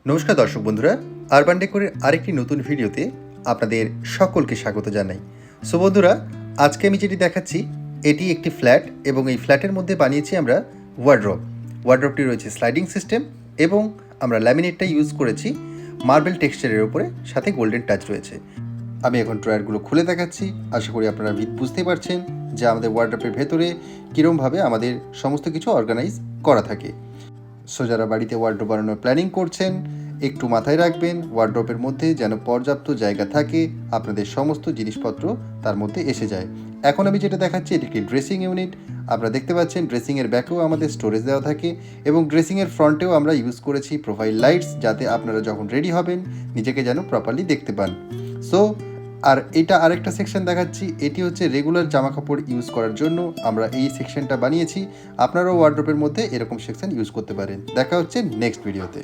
নমস্কার দর্শক বন্ধুরা, আরবান ডেকোরের আরেকটি নতুন ভিডিওতে আপনাদের সকলকে স্বাগত জানাই। সো বন্ধুরা, আজকে আমি যেটি দেখাচ্ছি এটি একটি ফ্ল্যাট এবং এই ফ্ল্যাটের মধ্যে বানিয়েছি আমরা ওয়ার্ড্রপটি রয়েছে স্লাইডিং সিস্টেম এবং আমরা ল্যামিনেটটা ইউজ করেছি মার্বেল টেক্সচারের উপরে, সাথে গোল্ডেন টাচ রয়েছে। আমি এখন ড্রয়ারগুলো খুলে দেখাচ্ছি। আশা করি আপনারা বুঝতেই পারছেন যে আমাদের ওয়ার্ড্রপের ভেতরে কীরমভাবে আমাদের সমস্ত কিছু অর্গানাইজ করা থাকে। সো যারা বাড়িতে ওয়ার্ড্রোব বানানোর প্ল্যানিং করছেন, একটু মাথায় রাখবেন ওয়ার্ড্রোবের মধ্যে যেন পর্যাপ্ত জায়গা থাকে, আপনাদের সমস্ত জিনিসপত্র তার মধ্যে এসে যায়। এখন আমি যেটা দেখাচ্ছি এটি একটি ড্রেসিং ইউনিট। আপনারা দেখতে পাচ্ছেন ড্রেসিংয়ের ব্যাকেও আমাদের স্টোরেজ দেওয়া থাকে এবং ড্রেসিংয়ের ফ্রন্টেও আমরা ইউজ করেছি প্রোফাইল লাইটস, যাতে আপনারা যখন রেডি হবেন নিজেকে যেন প্রপারলি দেখতে পান। সো আর এটা আরেকটা সেকশন দেখাচ্ছি, এটি হচ্ছে রেগুলার জামা কাপড় ইউজ করার জন্য আমরা এই সেকশনটা বানিয়েছি। আপনারাও ওয়ার্ড্রোবের মধ্যে এরকম সেকশন ইউজ করতে পারেন। দেখা হচ্ছে নেক্সট ভিডিওতে।